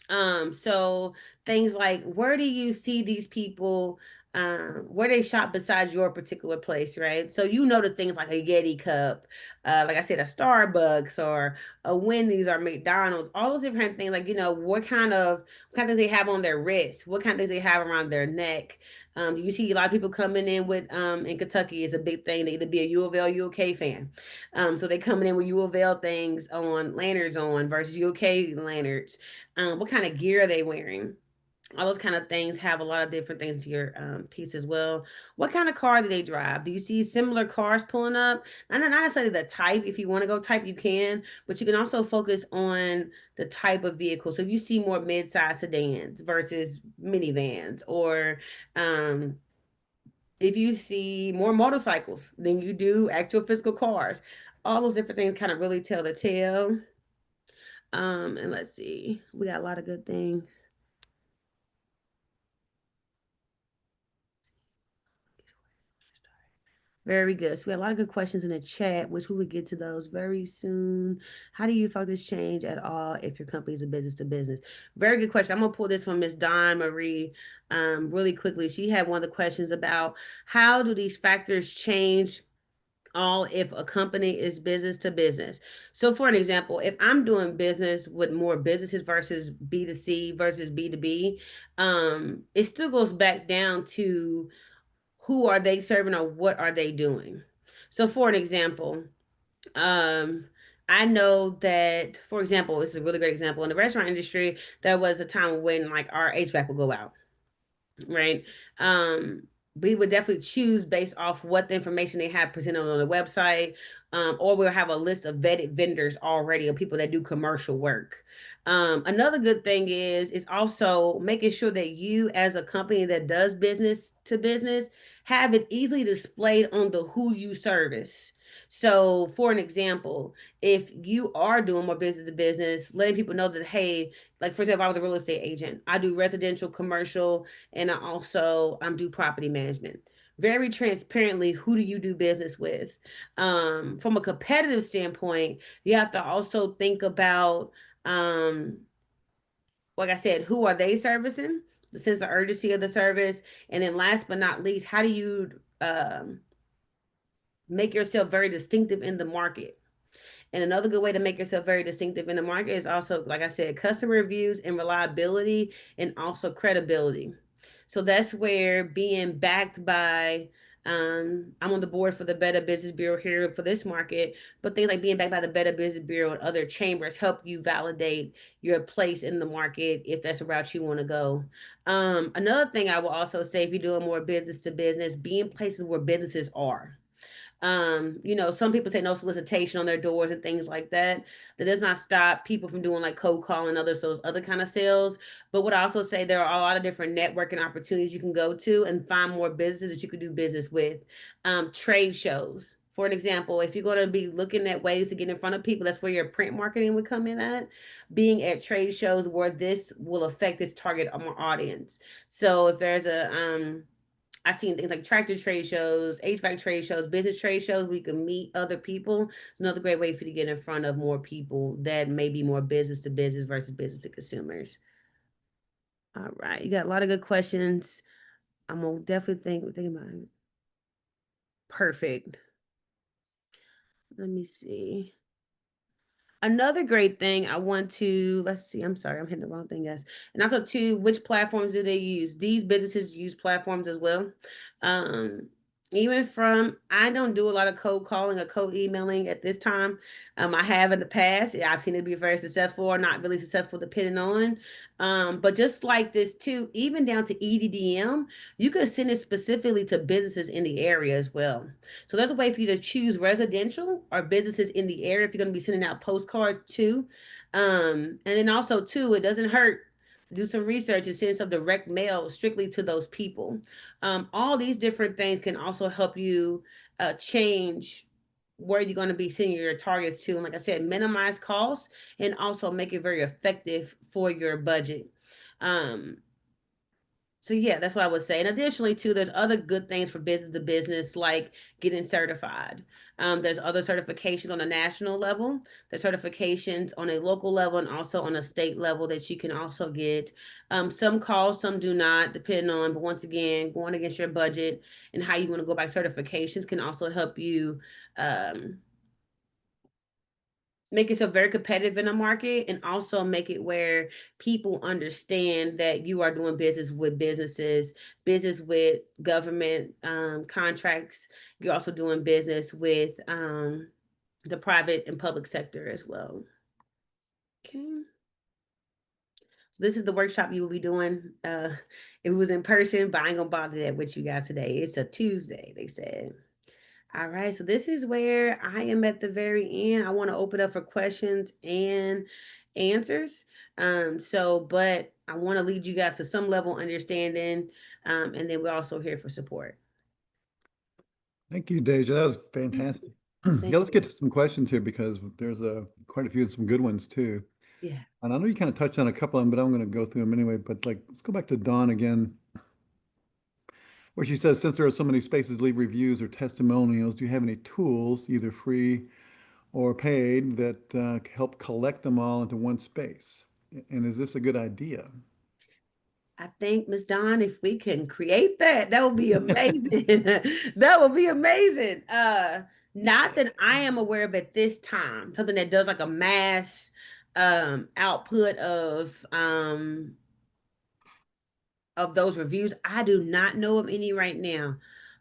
So things like, where do you see these people, where they shop besides your particular place, right? So you notice things like a Yeti cup, like I said, a Starbucks or a Wendy's or McDonald's, all those different things. Like, what kind of things they have on their wrist, what kind of things they have around their neck. You see a lot of people coming in with, in Kentucky is a big thing. They either be a U of L, U of K fan. So they coming in with U of L things on, lanyards on versus U of K lanyards. What kind of gear are they wearing? All those kind of things have a lot of different things to your piece as well. What kind of car do they drive? Do you see similar cars pulling up? Not necessarily the type. If you want to go type, you can, but you can also focus on the type of vehicle. So if you see more mid-size sedans versus minivans, or if you see more motorcycles than you do actual physical cars, all those different things kind of really tell the tale. And let's see, we got a lot of good things. Very good. So we have a lot of good questions in the chat, which we will get to those very soon. How do you affect this change at all if your company is a business to business? Very good question. I'm gonna pull this from Miss Dawn Marie really quickly. She had one of the questions about how do these factors change all if a company is business to business. So for an example, if I'm doing business with more businesses versus B2C versus B2B, it still goes back down to who are they serving or what are they doing. So for an example, um I know that, for example, it's a really great example in the restaurant industry. There was a time when like our HVAC would go out, right? Um, we would definitely choose based off what the information they have presented on the website, or we'll have a list of vetted vendors already of people that do commercial work. Another good thing is also making sure that you, as a company that does business to business, have it easily displayed on the who you service. So, for an example, if you are doing more business to business, letting people know that, hey, like for example, I was a real estate agent. I do residential, commercial, and I also do property management. Very transparently, who do you do business with? From a competitive standpoint, you have to also think about, like I said, who are they servicing? The sense of urgency of the service, and then last but not least, how do you make yourself very distinctive in the market? And another good way to make yourself very distinctive in the market is also, like I said, customer reviews and reliability and also credibility. So that's where being backed by, I'm on the board for the Better Business Bureau here for this market, but things like being backed by the Better Business Bureau and other chambers help you validate your place in the market if that's the route you want to go. Another thing I will also say, if you're doing more business to business, be in places where businesses are. Some people say no solicitation on their doors and things like that. That does not stop people from doing like cold calling, other kind of sales. But what I also say, there are a lot of different networking opportunities you can go to and find more businesses that you could do business with. Trade shows. For an example, if you're going to be looking at ways to get in front of people, that's where your print marketing would come in at. Being at trade shows where this will affect this target audience. So if there's I've seen things like tractor trade shows, HVAC trade shows, business trade shows. We can meet other people. It's another great way for you to get in front of more people that may be more business to business versus business to consumers. All right, you got a lot of good questions. I'm gonna definitely think about it. Perfect. Let me see. Another great thing I want to, let's see, I'm sorry, I'm hitting the wrong thing, guys. And also too, which platforms do they use? These businesses use platforms as well. Um, I don't do a lot of cold calling or cold emailing at this time. I have in the past. I've seen it be very successful or not really successful, depending on. But just like this too, even down to EDDM, you could send it specifically to businesses in the area as well. So there's a way for you to choose residential or businesses in the area if you're going to be sending out postcards too. And then also too, it doesn't hurt to do some research and send some direct mail strictly to those people. All these different things can also help you change where you're going to be sending your targets to. And like I said, minimize costs and also make it very effective for your budget. Um, So yeah, that's what I would say. And additionally, too, there's other good things for business to business, like getting certified. There's other certifications on a national level. There's certifications on a local level and also on a state level that you can also get. Some call, some do not, depending on. But once again, going against your budget and how you want to go by certifications can also help you um, make yourself very competitive in the market and also make it where people understand that you are doing business with businesses, business with government contracts. You're also doing business with the private and public sector as well. Okay. So this is the workshop you will be doing. It was in person, but I ain't gonna bother that with you guys today. It's a Tuesday, they said. All right, so this is where I am at the very end. I want to open up for questions and answers. But I want to lead you guys to some level of understanding, and then we're also here for support. Thank you, Deja. That was Yeah, fantastic. thank Yeah, let's you. get to some questions here because there's quite a few and some good ones too. Yeah. And I know you kind of touched on a couple of them, but I'm going to go through them anyway. But like, let's go back to Dawn again, where she says, since there are so many spaces to leave reviews or testimonials, do you have any tools, either free or paid, that help collect them all into one space? And is this a good idea? I think, Miss Dawn, if we can create that, that would be amazing. That would be amazing. Not that I am aware of at this time, something that does like a mass output of those reviews. I do not know of any right now.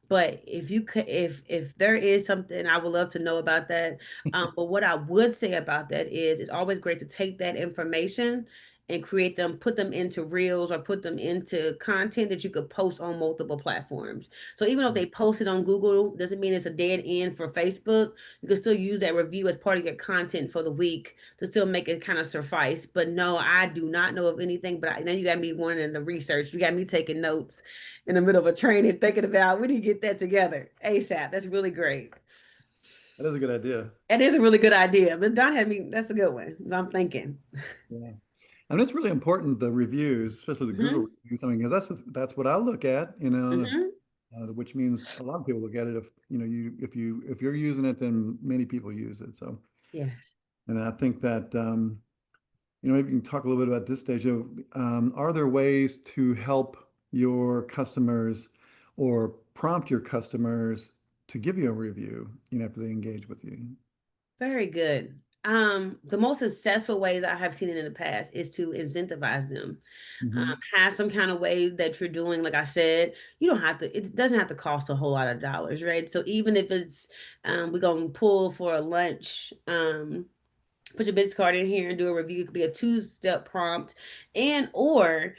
But if you could, if there is something, I would love to know about that. But what I would say about that is, it's always great to take that information and create them, put them into reels or put them into content that you could post on multiple platforms. So even if they post it on Google, doesn't mean it's a dead end for Facebook. You can still use that review as part of your content for the week to still make it kind of suffice. But no, I do not know of anything. But then you got me wanting to research. You got me taking notes in the middle of a training, thinking about we need to get that together ASAP. That's really great. That is a good idea. That is a really good idea. But Don had me, that's a good one. I'm thinking. Yeah. And it's really important, the reviews, especially the Google Hmm. reviews. I mean, because that's what I look at, Hmm. which means a lot of people look at it. If if you're using it, then many people use it. So, Yes. and I think that maybe you can talk a little bit about this stage. Are there ways to help your customers or prompt your customers to give you a review, after they engage with you? Very good. The most successful ways I have seen it in the past is to incentivize them. Hmm. Have some kind of way that you're doing, like I said, you don't have to, it doesn't have to cost a whole lot of dollars, right? So even if it's we're gonna pull for a lunch, put your business card in here and do a review. It could be a two-step prompt, and or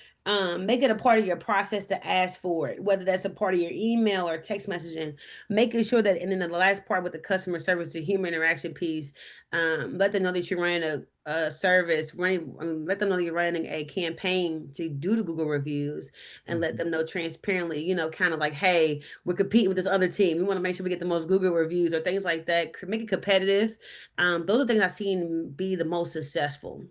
make it a part of your process to ask for it, whether that's a part of your email or text messaging. Making sure that, and then the last part with the customer service, the human interaction piece, let them know that you're running a service, let them know you're running a campaign to do the Google reviews, and let them know transparently, kind of like, hey, we're competing with this other team. We want to make sure we get the most Google reviews or things like that. Make it competitive. Those are things I've seen be the most successful.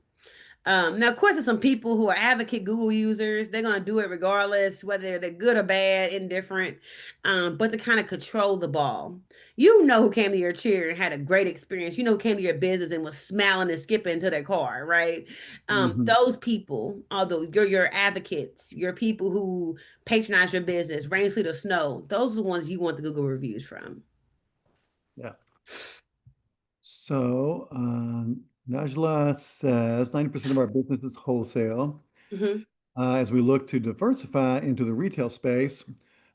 Now, of course, there's some people who are advocate Google users. They're going to do it regardless, whether they're good or bad, indifferent. But to kind of control the ball. You know who came to your cheer and had a great experience. You know who came to your business and was smiling and skipping to their car, right? Hmm. Those people, although you're your advocates, your people who patronize your business, rain, sleet, or snow, those are the ones you want the Google reviews from. Yeah. So, Najla says 90% of our business is wholesale. Hmm. As we look to diversify into the retail space,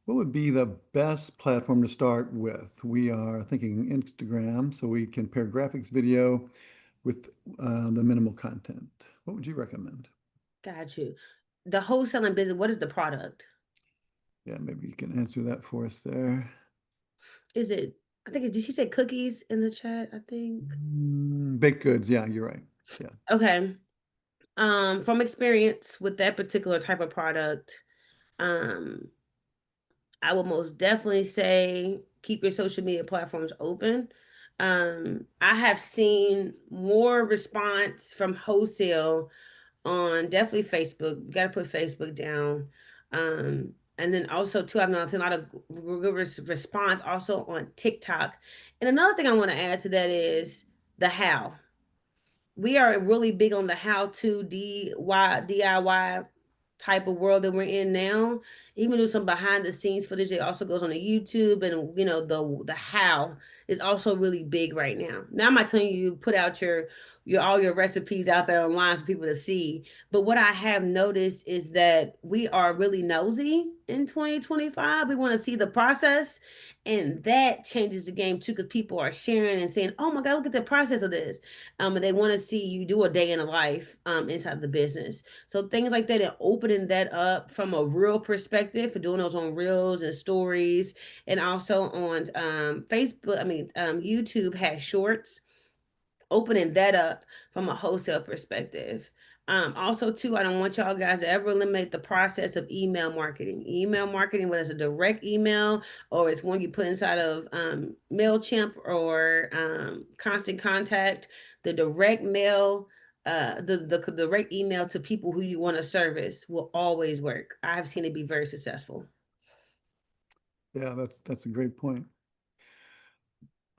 what would be the best platform to start with? We are thinking Instagram, so we can pair graphics, video with the minimal content. What would you recommend? Got you. The wholesaling business, what is the product? Yeah, maybe you can answer that for us there. Is it, I think, did she say cookies in the chat? I think. Baked goods. Yeah, you're right. Yeah. Okay. From experience with that particular type of product, um, I would most definitely say keep your social media platforms open. I have seen more response from wholesale on definitely Facebook. You got to put Facebook down. And then also too, I've noticed a lot of good response also on TikTok. And another thing I want to add to that is the how. We are really big on the how to DIY type of world that we're in now. Even do some behind the scenes footage that also goes on the YouTube, and the how is also really big right now. Now I'm not telling you put out your all your recipes out there online for people to see, but what I have noticed is that we are really nosy in 2025. We want to see the process, and that changes the game too, because people are sharing and saying, "Oh my God, look at the process of this." And they want to see you do a day in a life inside the business. So things like that, and opening that up from a real perspective for doing those on reels and stories, and also on Facebook. I mean, YouTube has shorts, opening that up from a wholesale perspective. Also, too, I don't want y'all guys to ever eliminate the process of email marketing. Email marketing, whether it's a direct email or it's one you put inside of MailChimp or Constant Contact, the direct mail, the direct email to people who you want to service will always work. I've seen it be very successful. Yeah, that's a great point.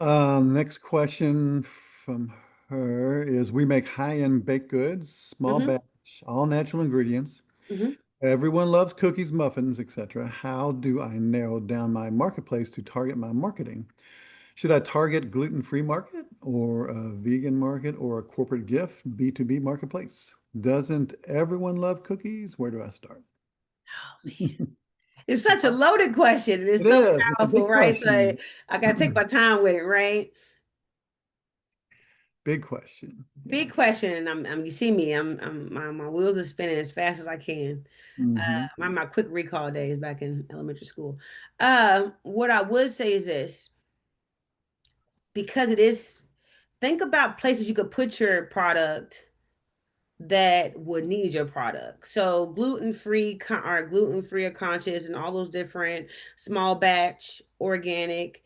Next question from her is, we make high-end baked goods, small Mm-hmm. batch, all natural ingredients. Mm-hmm. Everyone loves cookies, muffins, etc. How do I narrow down my marketplace to target my marketing? Should I target gluten-free market or a vegan market or a corporate gift, B2B marketplace? Doesn't everyone love cookies? Where do I start? Oh man. It's such a loaded question. It's It so is. It's a powerful, big right? So question. I gotta take my time with it, right? Big question. Yeah. Big question. And you see me, my wheels are spinning as fast as I can. Hmm. My quick recall days back in elementary school. What I would say is this, because it is, think about places you could put your product that would need your product. So gluten free or conscious, and all those different small batch, organic.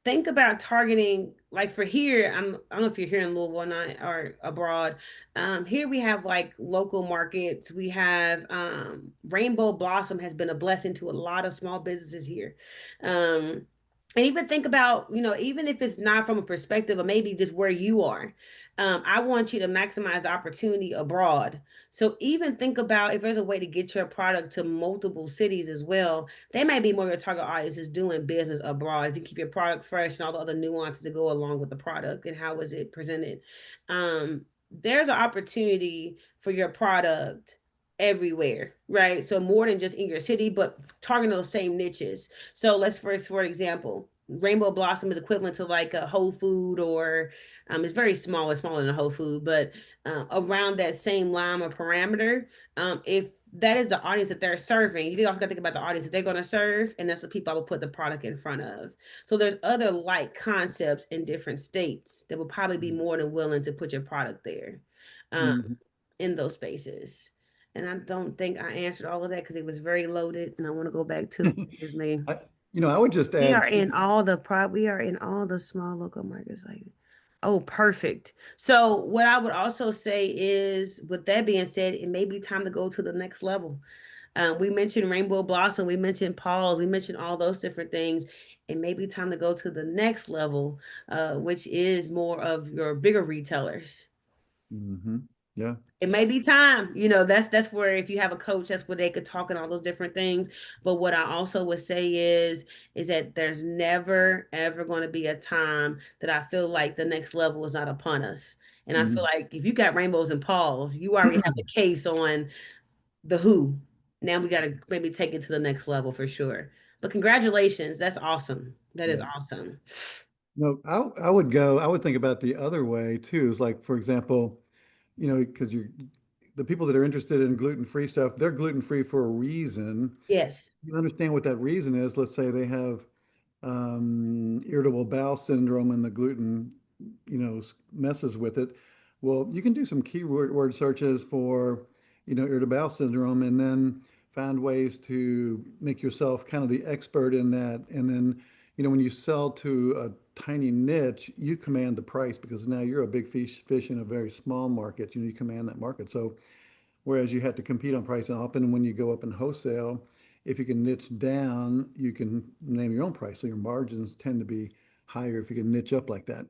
Think about targeting, like for here, I don't know if you're here in Louisville or not, or abroad. Here we have like local markets. We have Rainbow Blossom has been a blessing to a lot of small businesses here. And even think about, even if it's not from a perspective of maybe just where you are. I want you to maximize the opportunity abroad. So even think about if there's a way to get your product to multiple cities as well. They may be more your target audience is doing business abroad. If you keep your product fresh and all the other nuances that go along with the product and how is it presented. There's an opportunity for your product everywhere, right? So more than just in your city, but targeting those same niches. So let's first, for example, Rainbow Blossom is equivalent to like a Whole Food, or it's very small, it's smaller than a Whole Food, but around that same line or parameter. If that is the audience that they're serving, you also got to think about the audience that they're going to serve, and that's what people I will put the product in front of. So there's other like concepts in different states that will probably be more than willing to put your product there, um, Hmm. in those spaces. And I don't think I answered all of that because it was very loaded, and I want to go back to just me. I, I would just We add are too. in all the we are in all the small local markets. Like, oh, perfect. So what I would also say is, with that being said, it may be time to go to the next level. We mentioned Rainbow Blossom, we mentioned Paul's, we mentioned all those different things. It may be time to go to the next level, which is more of your bigger retailers. Hmm. Yeah. It may be time, that's where, if you have a coach, that's where they could talk and all those different things. But what I also would say is that there's never ever going to be a time that I feel like the next level is not upon us. And I feel Mhm. like if you got rainbows and Pauls, you already have a case on the who. Now we got to maybe take it to the next level for sure. But congratulations, that's awesome. That is Yeah. awesome. No, I would think about the other way too, is like, for example, because the people that are interested in gluten-free stuff, they're gluten-free for a reason. Yes. You understand what that reason is. Let's say they have irritable bowel syndrome and the gluten, messes with it. Well, you can do some keyword word searches for, irritable bowel syndrome, and then find ways to make yourself kind of the expert in that. And then, when you sell to a tiny niche, you command the price because now you're a big fish in a very small market. You command that market. So whereas you had to compete on price, and often when you go up in wholesale, if you can niche down, you can name your own price. So your margins tend to be higher if you can niche up like that.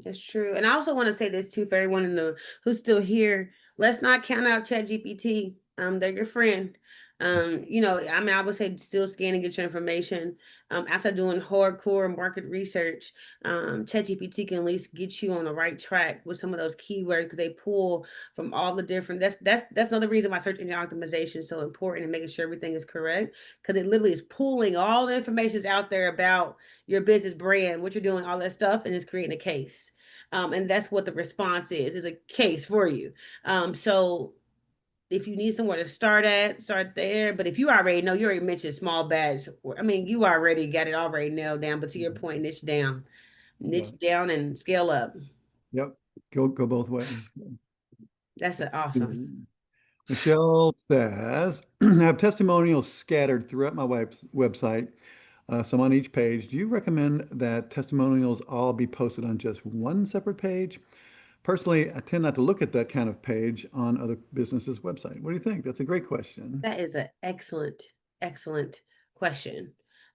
That's true. And I also want to say this too for everyone in the who's still here. Let's not count out ChatGPT. They're your friend. I mean, I would say still scan and get your information. After doing hardcore market research, ChatGPT can at least get you on the right track with some of those keywords because they pull from all the different. That's another reason why search engine optimization is so important and making sure everything is correct because it literally is pulling all the information out there about your business brand, what you're doing, all that stuff, and it's creating a case. And that's what the response is a case for you. So if you need somewhere to start at, start there. But if you already know, you already mentioned small batch. I mean, you already got it already nailed down. But to your point, Right. niche down, and scale up. Yep. Go both ways. That's awesome. Michelle says, I have testimonials scattered throughout my website, some on each page. Do you recommend that testimonials all be posted on just one separate page? Personally, I tend not to look at that kind of page on other businesses' website. What do you think? That's a great question. That is an excellent question.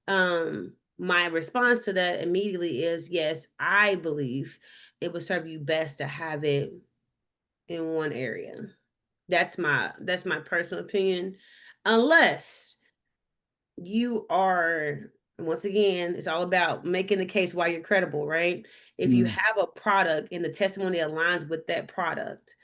My response to that immediately is yes, I believe it would serve you best to have it in one area. That's my personal opinion. Unless you are, once again, it's all about making the case why you're credible, right? If you Mm, have a product and the testimony aligns with that product,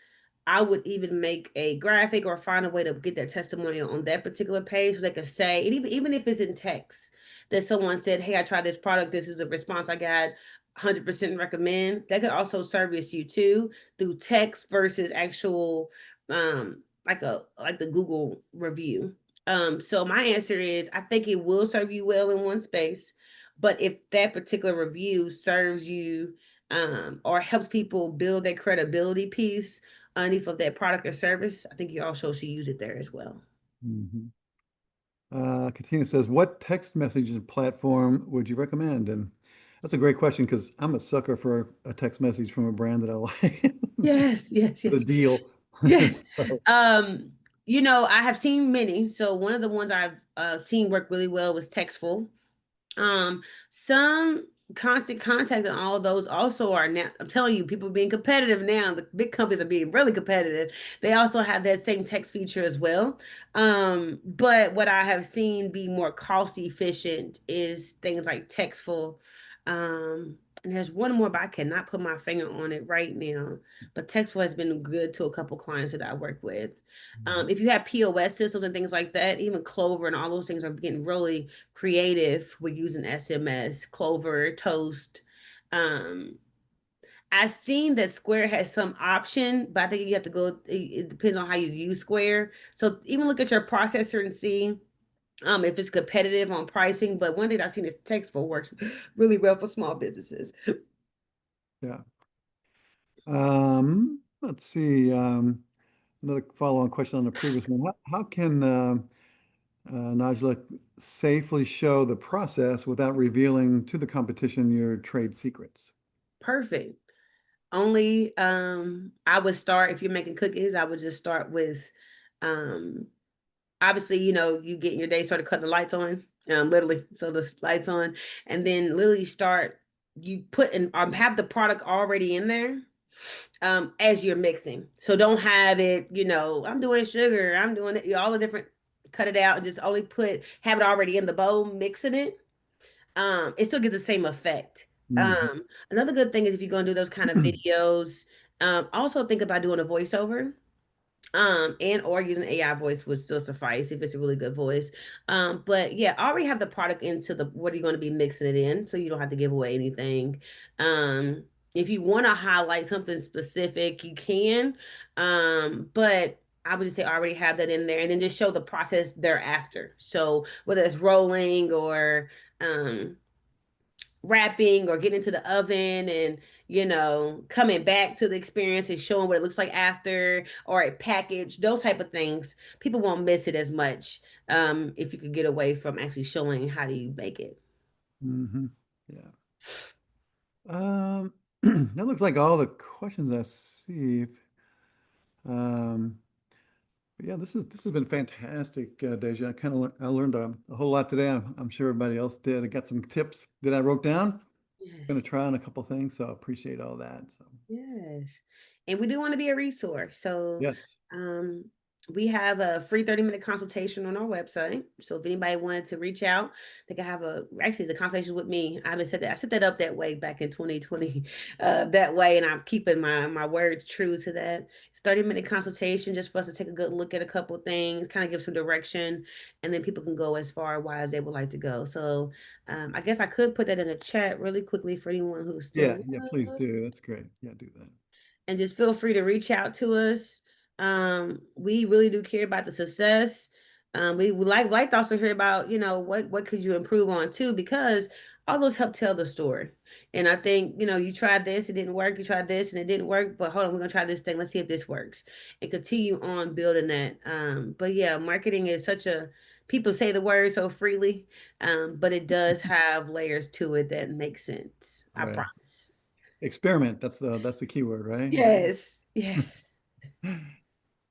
I would even make a graphic or find a way to get that testimonial on that particular page so they could say, and even if it's in text, that someone said, hey, I tried this product, this is the response I got, 100% recommend. That could also service you too through text versus actual like the Google review. So my answer is I think it will serve you well in one space, but if that particular review serves you or helps people build that credibility piece underneath of that product or service, I think you also should use it there as well. mhm. Katina says, what text messaging platform would you recommend? And that's a great question because I'm a sucker for a text message from a brand that I like. Yes, yes, The yes, deal. yes. So, Um, I have seen many. So one of the ones I've seen work really well was Textful. Some constant contact and all of those also are now. I'm telling you, people are being competitive now. The big companies are being really competitive. They also have that same text feature as well. But what I have seen be more cost efficient is things like Textful. And there's one more, but I cannot put my finger on it right now. But Textful has been good to a couple clients that I work with. If you have POS systems and things like that, even Clover and all those things are getting really creative with using SMS, Clover, Toast. Um, I've seen that Square has some option, but I think you have to go, it depends on how you use Square. So even look at your processor and see if it's competitive on pricing. But one thing I've seen is Textful works really well for small businesses. yeah. Let's see. Another follow-on question on the previous one. How can Najla safely show the process without revealing to the competition your trade secrets? Perfect. Only I would start if you're making cookies, I would just start with um obviously, you getting your day started cutting the lights on, literally. So the lights on, and then literally start you put in have the product already in there as you're mixing. So don't have it, I'm doing sugar, I'm doing it, all the different cut it out and just only have it already in the bowl, mixing it. It still gets the same effect. Mhm. Another good thing is if you're gonna do those kind of videos, also think about doing a voiceover and or using AI voice would still suffice if it's a really good voice. But yeah, already have the product into the what are you going to be mixing it in so you don't have to give away anything. If you want to highlight something specific, you can. But I would just say already have that in there and then just show the process thereafter. So whether it's rolling or um wrapping or getting into the oven and coming back to the experience and showing what it looks like after or a package, those type of things, people won't miss it as much if you could get away from actually showing how do you make it. Hmm. Yeah. That looks like all the questions I see. Um, Yeah, this has been fantastic, Deja. I learned a whole lot today. I'm sure everybody else did. I got some tips that I wrote down. Going to Yes. try on a couple things, so I appreciate all that. So Yes. And we do want to be a resource. So yes, um we have a free 30-minute consultation on our website. So if anybody wanted to reach out, they can have a actually the consultation with me. I've been said that I set that up that way back in 2020. That way, and I'm keeping my words true to that. It's 30-minute consultation just for us to take a good look at a couple of things, kind of give some direction, and then people can go as far wide as they would like to go. So I guess I could put that in a chat really quickly for anyone who's yeah, still yeah. Please do. That's great. Yeah, do that. and just feel free to reach out to us. We really do care about the success. We would like to also hear about, what could you improve on too, because all those help tell the story. And I think, you tried this, it didn't work. You tried this and it didn't work, but hold on, we're gonna try this thing. Let's see if this works, and continue on building that. But yeah, marketing is such a people say the word so freely, but it does have layers to it that make sense. I Right. promise. Experiment. That's the key word, right? Yes, yes.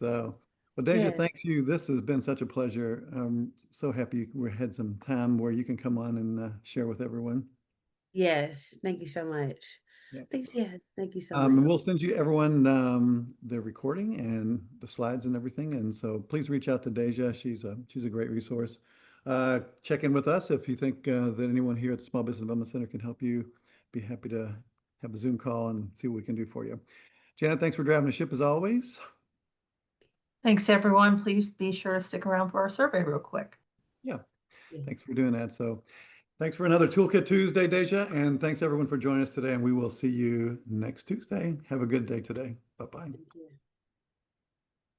So, well, Deja, Yes, thank you. This has been such a pleasure. I'm so happy we had some time where you can come on and share with everyone. yes. Thank you so much. Yeah. Thanks. Yes, thank you so much. And we'll send you everyone the recording and the slides and everything. And so please reach out to Deja. She's a great resource. Check in with us if you think that anyone here at the Small Business Development Center can help you. Be happy to have a Zoom call and see what we can do for you. Janet, thanks for driving the ship as always. Thanks, everyone. Please be sure to stick around for our survey real quick. Yeah, Yeah. thanks for doing that. So thanks for another Toolkit Tuesday, Deja. And thanks everyone for joining us today. And we will see you next Tuesday. Have a good day today. Bye-bye. Thank you.